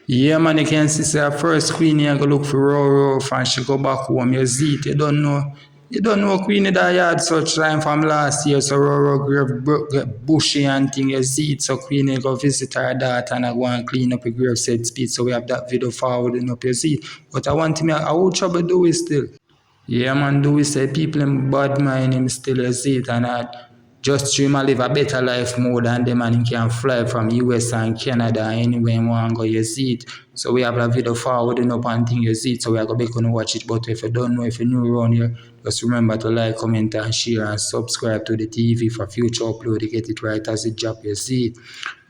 Yeah, man, you can see say first Queenie I go look for RoRo and she go back home. You see it, you don't know. You don't know Queenie that you had such time from last year, so RoRo grave get bushy and thing. You see it, so Queenie go visit her daughter and I go and clean up the grave set speed. So we have that video forwarding up, you see. But I want him, I will trouble do it still. Yeah, man, do we say people in bad mind him still exist and just dream of live a better life more than them and he can fly from US and Canada anywhere he want to go, you see it. So we have a video forwarding up and thing, you see it. So we are going to watch it. But if you don't know, if you're new around here, just remember to like, comment and share and subscribe to the TV for future upload to get it right as it drop, you see it.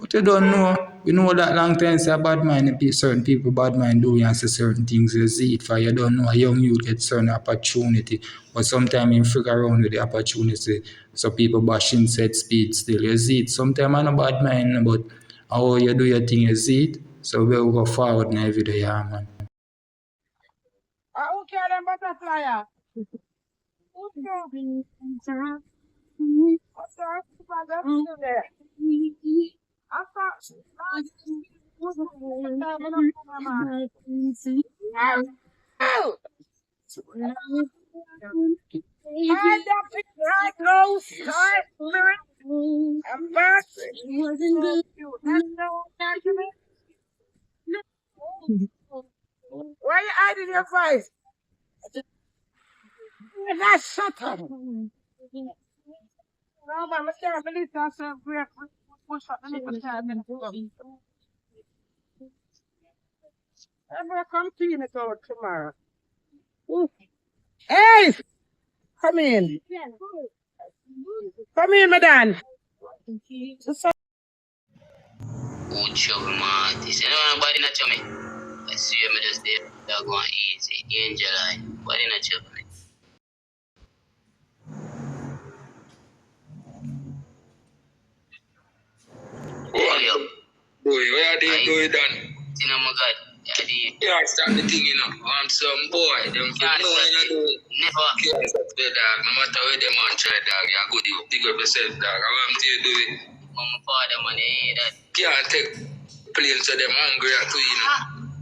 But you don't know, we know that long time say bad mind, certain people bad mind do and say certain things, you see it. For you don't know, a young youth get certain opportunity, but sometimes you figure around with the opportunity. So people bashing set speed still, you see it. Sometimes I'm not bad mind, but how you do your thing, you see it. So we'll go forward in every day, yeah, man. Who care them butterfly? Who care? What's up? There. I'm back. Why are you hiding your face? That's shut up. No, man, I can't believe that's a great push up the little time. I'm going to come clean it out tomorrow. Hey! Come in. Come in, madam. Won't show me my artist. You know nobody not show me. I see me just there. They're going easy. Angel eye. Body not show me. Hey, yo. Boy, where are they going done? You know, my God. Yeah, start the thing, you know. Want some boy, them can't do it. Never. Can't stop the dog. No matter where them want try dog, you go you big up yourself, dog. I want you to do it. My father, man, I hear that. Can't take planes to them hungry and too, you know.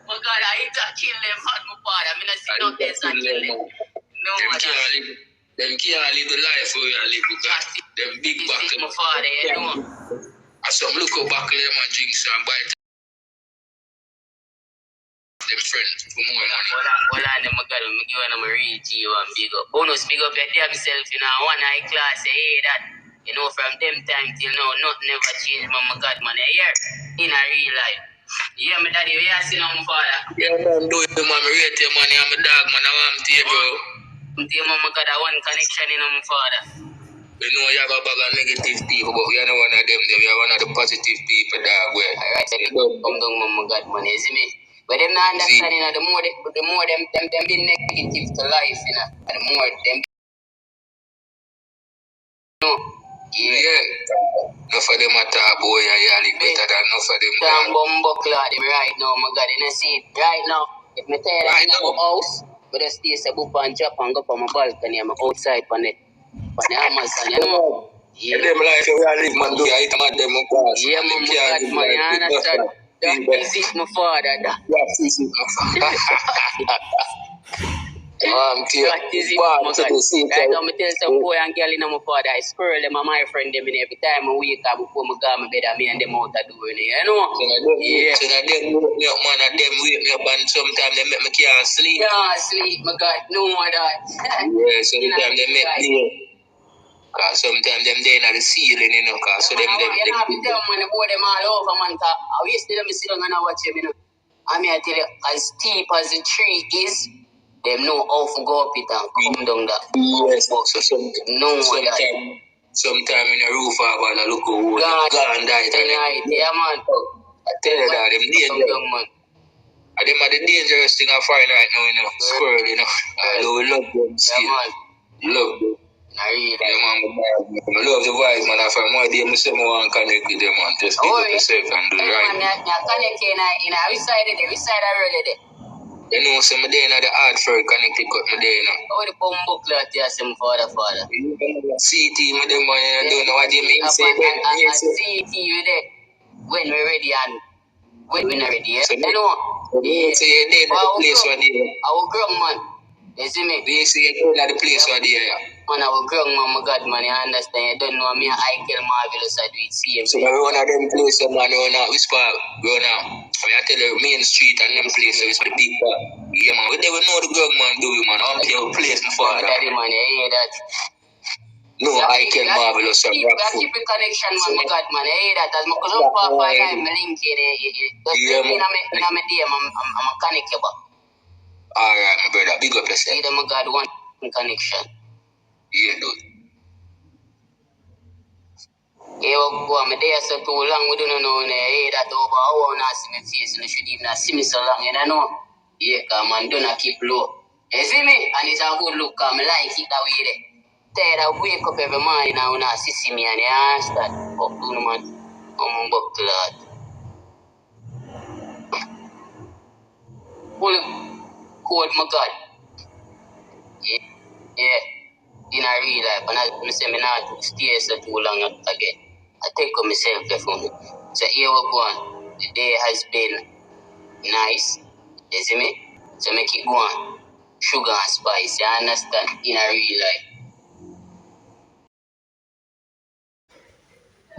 My God, I hate to kill them, hot my father. I mean, I see no kids and kill them. No, them can't live the life where you live because them big back. My father, you know. And some look up back them and drink some bite. Them friends for more money. Well, I never got them. I give them a real to you and big up. Bonus, big up your damn self, you know. One high class, I hear that. You know, from them time till now, nothing ever changed, my God, man. I hear in a real life. Yeah, my daddy, we are seeing my father. Yeah, man, do it, man. I rate you, man. I'm a dog, man. I want to you, bro. I'm telling you, my God, I one connection in my father. We know you have a bag of negative people, but we are not one of them. We are one of the positive people, dog. Alright, so come down, my God, man. You see me? But them not understanding, you know, the more them be negative to life, you know, and the more them, you know. Yeah. Enough of them attack, boy, you live better than enough of them. Damn bumbuckler, them right now, my God, you know, see it? Right now, if me tell you that in my house, but I stay a book and drop and go on my balcony, I'm outside on the Amazon, you know. Yeah. Them life you live, man, do you man, them yeah, man, my God, man, you understand? That visit my father, that. Yeah, visit my father. That is it, my God. Right now, I tell some boy and girl in my father, I squirrel them and my friend them in every time I wake up before I go to my bed, me and them out of doing it, you know? Yeah. So now them wake me up, man, and them wake me up and sometimes they make me can't sleep. Can't sleep, my God, no more that. Yeah, sometimes they make me. Because sometimes them they in the ceiling, you know, because so them. You know, I have to tell them when I go them all over, man, because I used to let me sit down and watch them, you know. I mean, I tell you, as steep as the tree is, them know how to go up it and come down that. Yes, so sometimes in the roof I look over gone died. Yeah, man. I tell you that, them dangerous. Man. And them are the dangerous thing I find right now, you know. Squirrel, you know. Although we love them still. Yeah, man. Love them. Yeah, man, I love the vibes, man. I find one day I say I want to connect with them, man. Just pick up yourself and do it right. Man, I connect in a which side I really there? You know, so I'm there in the Hartford connected cut me there, you know. Oh, the bumbo clot here, some father. CT with them, man, I don't know what they mean. CT with it when we're ready and We not ready yet. So You know? you say you're there at the place where they I will grow, man. You see me? you say you're there at the place where they are. Man, I will grow, man, my God, man. You understand? You don't know me, I kill Marvelous, I do it same. So we run at them places, man, we run out, whisper, we run out. I tell you, main street and them places, whisper the big bar. Yeah, man, we never know the girl, man, do we, man? How many place before that? Daddy, man, you hear that? No, I can Marvelous and rock food. Keep a connection, man, my God, man. You hear that? As my cousin Papa and I, my link here, just Yeah, in my DM, I'm a connect you back. Alright, my brother, big up yourself. See them, my God, one connection. Yeah, dude. Yeah, well, I'm there so too long, we don't know, hey, that over how I see my face, and you should even see me so long, you know? Yeah, because man, don't keep low. You see me? And it's a good look, I like it that way there. Tired of wake up every morning and when I see me and you understand. Fuck you, man. I'm a buckler. Fully cold, my God. Yeah. In a real life, and I say me not stay so too long again. I take on myself there for me. So here we go on. The day has been nice. You see me? So make it go on. Sugar and spice, you understand? In a real life.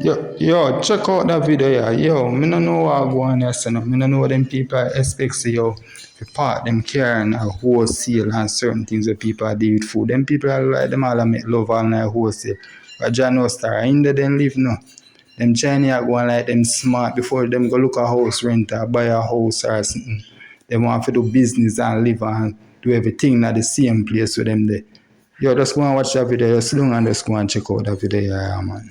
Yo, check out that video, yeah. Yo, me no know what go on here, so no. Me no know what them people expect, so yo, to part them care and wholesale and certain things that people do with food. Them people are like, them all make love all night wholesale. But John no star, in there them live no. Them Chinese are going like them smart before them go look a house rent or buy a house or something. They want to do business and live and do everything at the same place with them there. Yo, just go and watch that video. Just long and just go and check out that video, yeah, man.